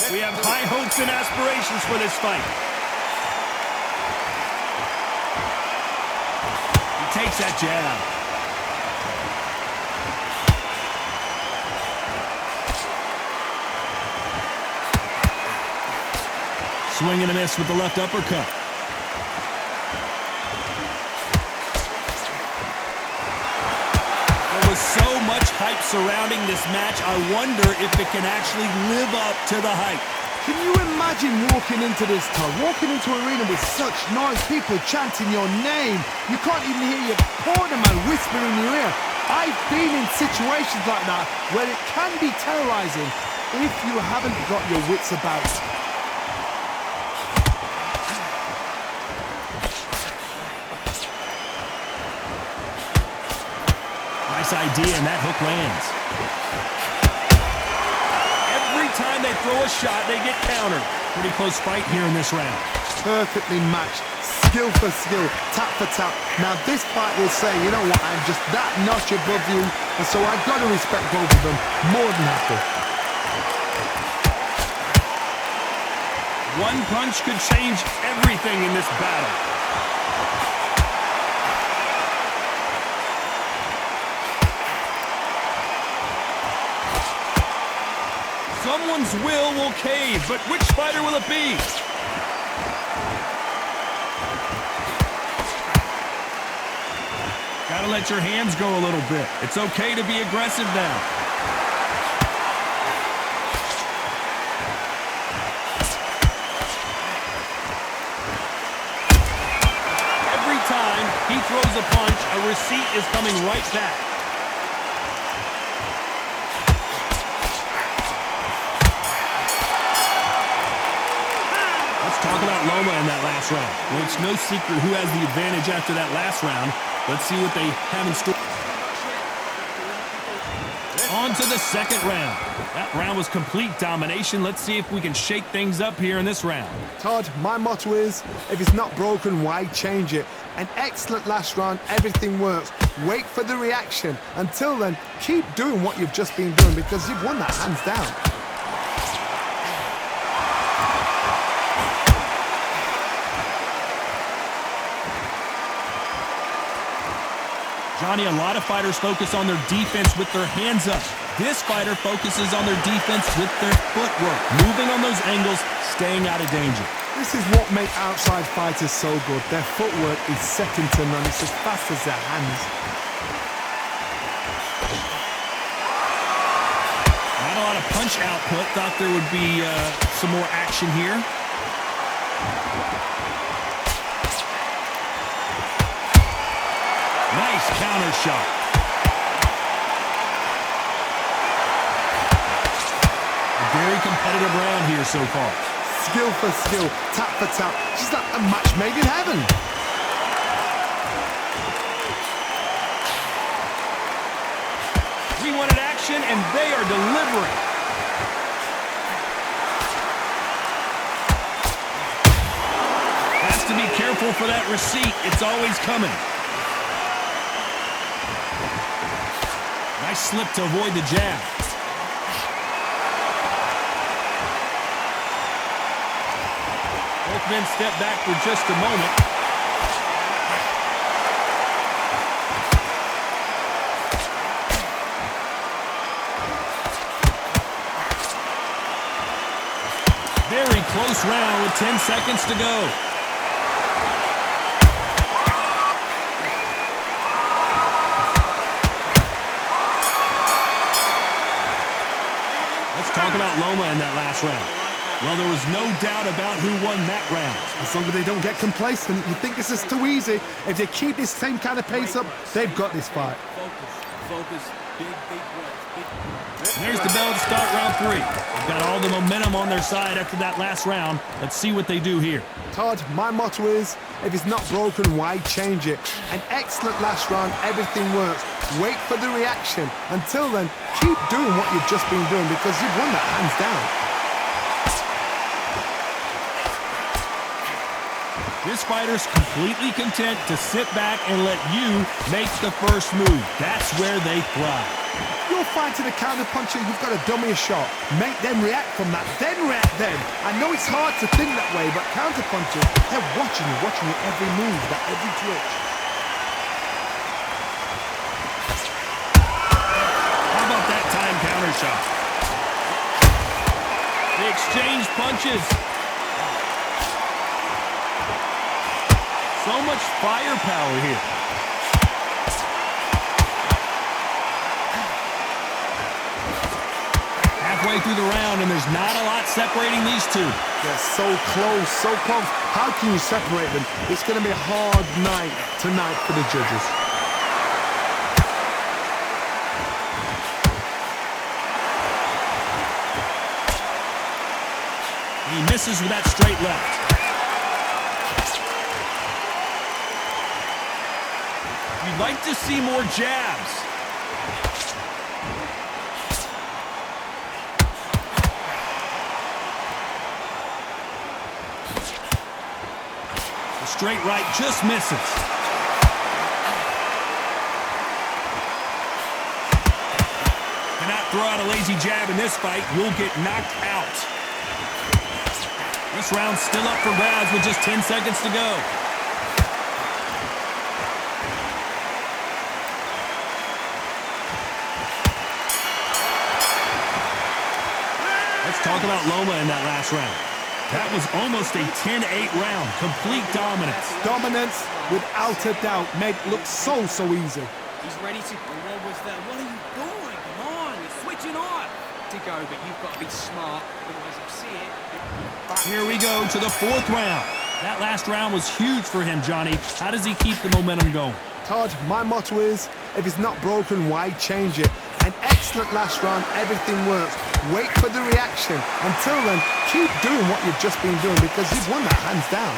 We have high hopes and aspirations for this fight. He takes that jab. Swing and a miss with the left uppercut. There was so much hype surrounding this match, I wonder if it can actually live up to the hype. Can you imagine walking into this, Todd? Walking into an arena with such noise, people chanting your name. You can't even hear your corner man whisper in your ear. I've been in situations like that where it can be terrorizing if you haven't got your wits about you. Idea, and that hook lands. Every time they throw a shot, they get countered. Pretty close fight here in this round. Perfectly matched, skill for skill, tap for tap. Now this fight will say, you know what, I'm just that notch above you, and so I've got to respect both of them more than happy. One punch could change everything in this battle. Someone's will cave, but which fighter will it be? Gotta let your hands go a little bit. It's okay to be aggressive now. Every time he throws a punch, a receipt is coming right back. Talk about Loma in that last round. Well, it's no secret who has the advantage after that last round. Let's see what they have in store. On to the second round. That round was complete domination. Let's see if we can shake things up here in this round. Todd, my motto is, if it's not broken, why change it? An excellent last round, everything works. Wait for the reaction. Until then, keep doing what you've just been doing because you've won that hands down. Johnny, a lot of fighters focus on their defense with their hands up. This fighter focuses on their defense with their footwork, moving on those angles, staying out of danger. This is what makes outside fighters so good. Their footwork is second to none. It's as fast as their hands. Not a lot of punch output. Thought there would be some more action here. Nice counter shot. A very competitive round here so far. Skill for skill, tap for tap. Just like a match made in heaven. We wanted action, and they are delivering. Has to be careful for that receipt. It's always coming. Nice slip to avoid the jab. Both men step back for just a moment. Very close round with 10 seconds to go. Talk about Loma in that last round. Well, there was no doubt about who won that round. As long as they don't get complacent, you think this is too easy. If they keep this same kind of pace up, they've got this fight. Focus, big breaths. There's the bell to start round 3. They've got all the momentum on their side after that last round. Let's see what they do here. Todd, my motto is, if it's not broken, why change it? An excellent last round, everything works. Wait for the reaction. Until then, keep doing what you've just been doing because you've won that hands down. This fighter's completely content to sit back and let you make the first move. That's where they thrive. You're fighting a counter-puncher, you've got to dummy a shot. Make them react from that, then react then. I know it's hard to think that way, but counter-punchers, they're watching you every move, that every twitch. How about that time counter shot? They exchange punches. So much firepower here. Halfway through the round, and there's not a lot separating these two. They're so close, so close. How can you separate them? It's going to be a hard night tonight for the judges. He misses with that straight left. You'd like to see more jabs. The straight right just misses. Cannot throw out a lazy jab in this fight. You'll get knocked out. This round's still up for grabs with just 10 seconds to go. Let's talk about Loma in that last round. That was almost a 10-8 round. Complete dominance. Dominance, without a doubt, made it look so easy. He's ready to... What was that? What are you doing? Come on, you're switching on. To go, but you've got to be smart. Otherwise, you'll see it. Here we go to the fourth round. That last round was huge for him, Johnny. How does he keep the momentum going? Todd, my motto is, if it's not broken, why change it? An excellent last round, everything works. Wait for the reaction. Until then, keep doing what you've just been doing because you've won that hands down.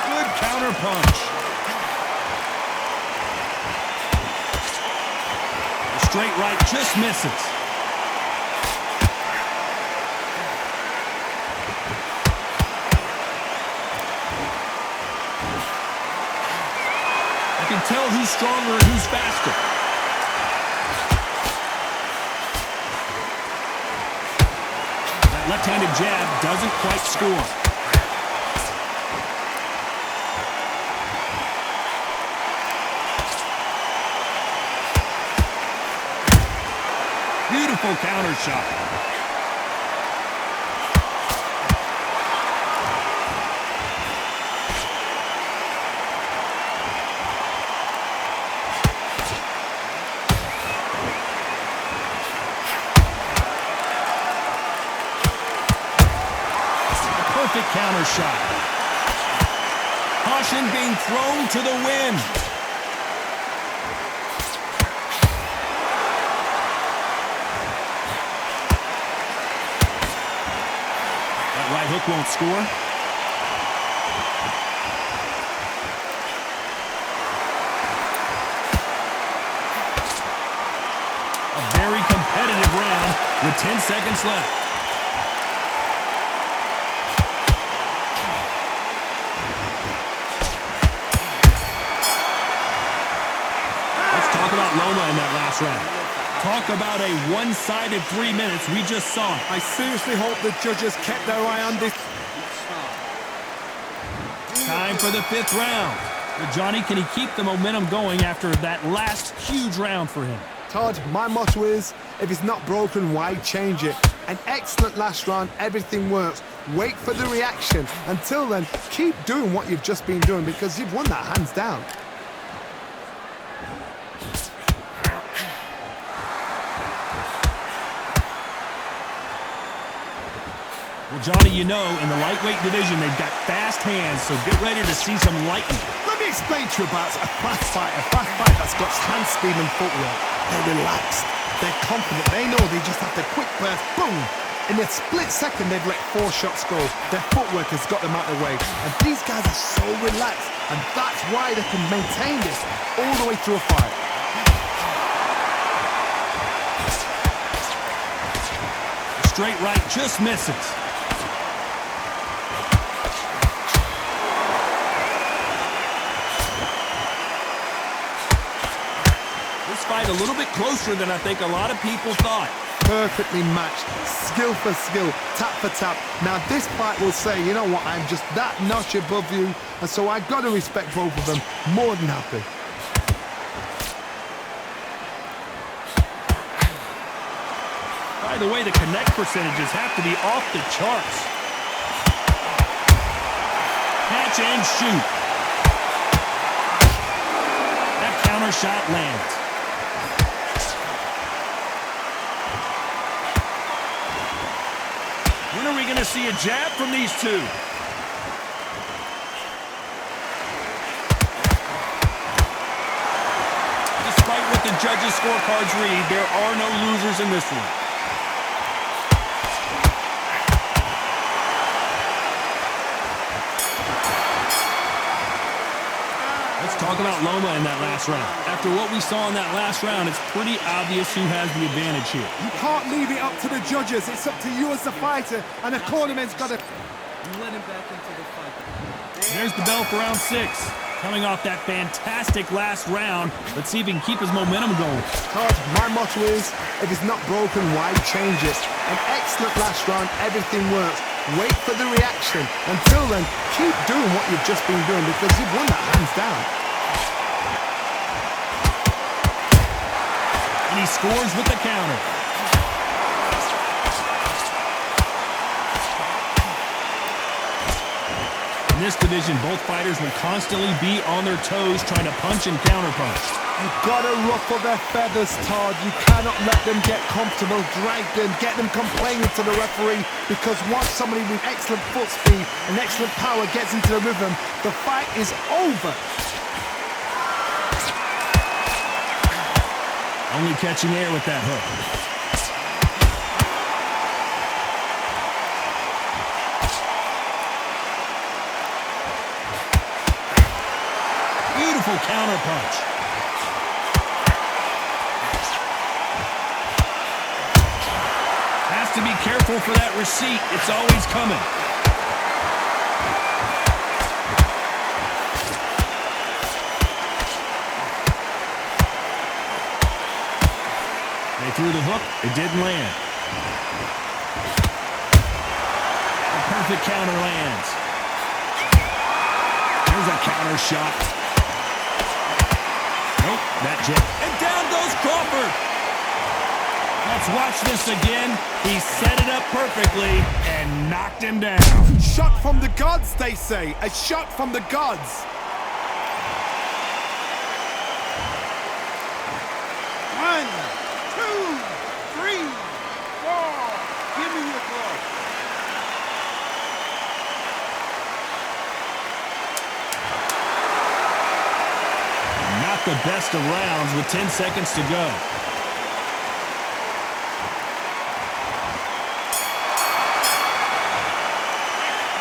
Good counter punch. The straight right just misses. You can tell who's stronger and who's faster. That left-handed jab doesn't quite score. Beautiful counter shot. Perfect counter shot. Caution being thrown to the wind. That right hook won't score. A very competitive round with 10 seconds left. Talk about Loma in that last round. Talk about a one-sided 3 minutes. We just saw it. I seriously hope the judges kept their eye on this. Time for the fifth round. But Johnny, can he keep the momentum going after that last huge round for him? Todd, my motto is, if it's not broken, why change it? An excellent last round, everything works. Wait for the reaction. Until then, keep doing what you've just been doing because you've won that hands down. Well, Johnny, you know, in the lightweight division, they've got fast hands, so get ready to see some lightning. Let me explain to you about a fast fighter that's got hand speed and footwork. They're relaxed, they're confident, they know they just have to quick burst, boom! In a split second, they've let 4 shots go. Their footwork has got them out of the way. And these guys are so relaxed, and that's why they can maintain this all the way through a fight. The straight right just misses. fight a little bit closer than I think a lot of people thought. Perfectly matched, skill for skill, tap for tap. Now this fight will say, you know what, I'm just that notch above you, and so I've got to respect both of them. More than happy. By the way, the connect percentages have to be off the charts. Catch and shoot. That counter shot lands. When are we going to see a jab from these two? Despite what the judges' scorecards read, there are no losers in this one. Let's talk about Loma in that last round. After what we saw in that last round, it's pretty obvious who has the advantage here. You can't leave it up to the judges. It's up to you as the fighter, and the cornerman's got to... Let him back into the fight. There's the bell for round 6. Coming off that fantastic last round, let's see if he can keep his momentum going. Todd, my motto is, if it's not broken, why change it? An excellent last round, everything works. Wait for the reaction. Until then, keep doing what you've just been doing because you've won that hands down. And he scores with the counter. In this division, both fighters will constantly be on their toes trying to punch and counterpunch. You've got to ruffle their feathers, Todd. You cannot let them get comfortable, drag them, get them complaining to the referee, because once somebody with excellent foot speed and excellent power gets into the rhythm, the fight is over. Only catching air with that hook. Beautiful counter punch. Has to be careful for that receipt. It's always coming. They threw the hook. It didn't land. A perfect counter lands. There's a counter shot. Nope, that jet. And down goes Crawford. Let's watch this again. He set it up perfectly and knocked him down. Shot from the gods, they say. A shot from the gods. One, two, three, four. Give me your glove. Not the best of rounds with 10 seconds to go.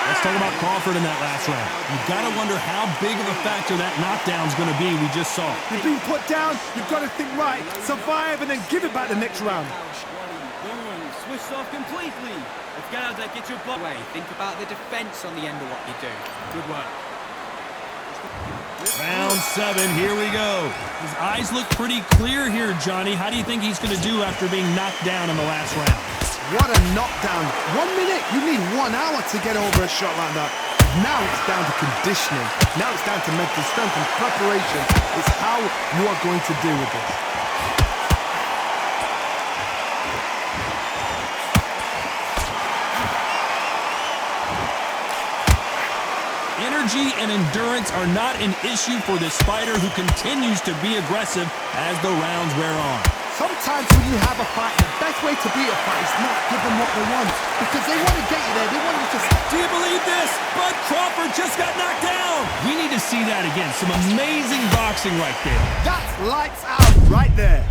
Let's talk about Crawford in that last round. You've got to wonder how big of a factor that knockdown's going to be we just saw. You've been put down, you've got to think right, survive, and then give it back the next round. What are you doing? Switched off completely. Let's get out there, get your butt away. Think about the defense on the end of what you do. Good work. Round 7, here we go. His eyes look pretty clear here, Johnny. How do you think he's going to do after being knocked down in the last round? What a knockdown. 1 minute, you need 1 hour to get over a shot like that. Now it's down to conditioning. Now it's down to mental strength and preparation. It's how you are going to deal with this. Energy and endurance are not an issue for this fighter who continues to be aggressive as the rounds wear on. Sometimes when you have a fight, the best way to beat a fight is not give them what they want. Because they want to get you there. They want you to... Do you believe this? Bud Crawford just got knocked down. We need to see that again. Some amazing boxing right there. That's lights out right there.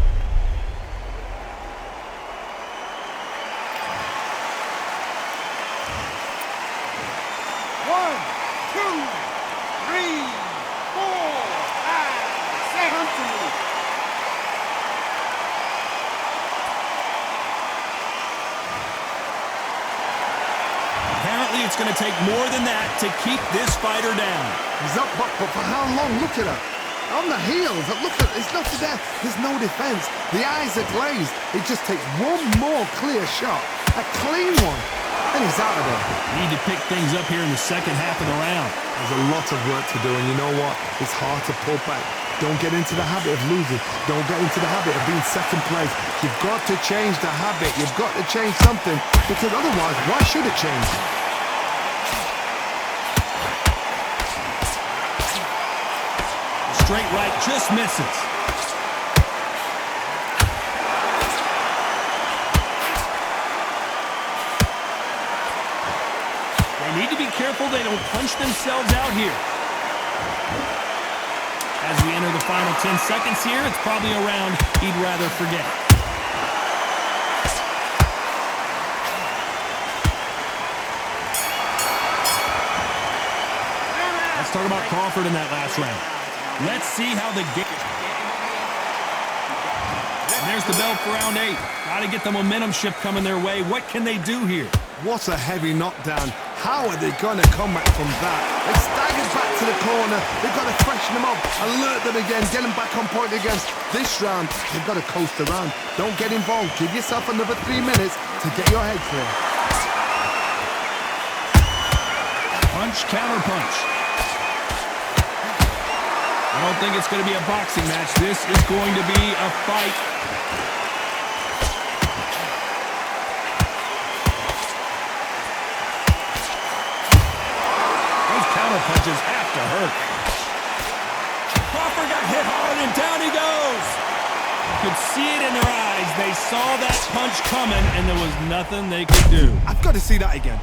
One, two, three, four, five, 7. Apparently, it's going to take more than that to keep this fighter down. He's up, but for how long? Look at her. On the heels. Look, it's nothing there. There's no defense. The eyes are glazed. It just takes one more clear shot. A clean one. And he's out of there. Need to pick things up here in the second half of the round. There's a lot of work to do, and you know what? It's hard to pull back. Don't get into the habit of losing. Don't get into the habit of being second place. You've got to change the habit. You've got to change something, because otherwise, why should it change? Straight right just misses. They need to be careful they don't punch themselves out here. As we enter the final 10 seconds here, it's probably a round he'd rather forget. Let's talk about Crawford in that last round. Let's see how the game... And there's the bell for round 8. Got to get the momentum shift coming their way. What can they do here? What a heavy knockdown. How are they going to come back from that? They staggered back to the corner. They've got to freshen them up, alert them again, get them back on point again. This round, they've got to coast around. Don't get involved. Give yourself another 3 minutes to get your head clear. Punch, counter punch. I don't think it's going to be a boxing match. This is going to be a fight. Those counter punches have to hurt. Crawford got hit hard and down he goes. You could see it in their eyes. They saw that punch coming and there was nothing they could do. I've got to see that again.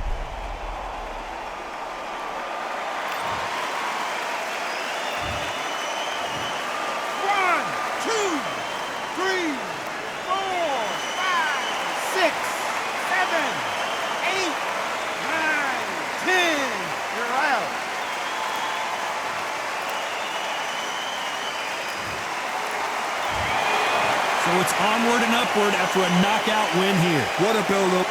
So it's onward and upward after a knockout win here. What a build-up.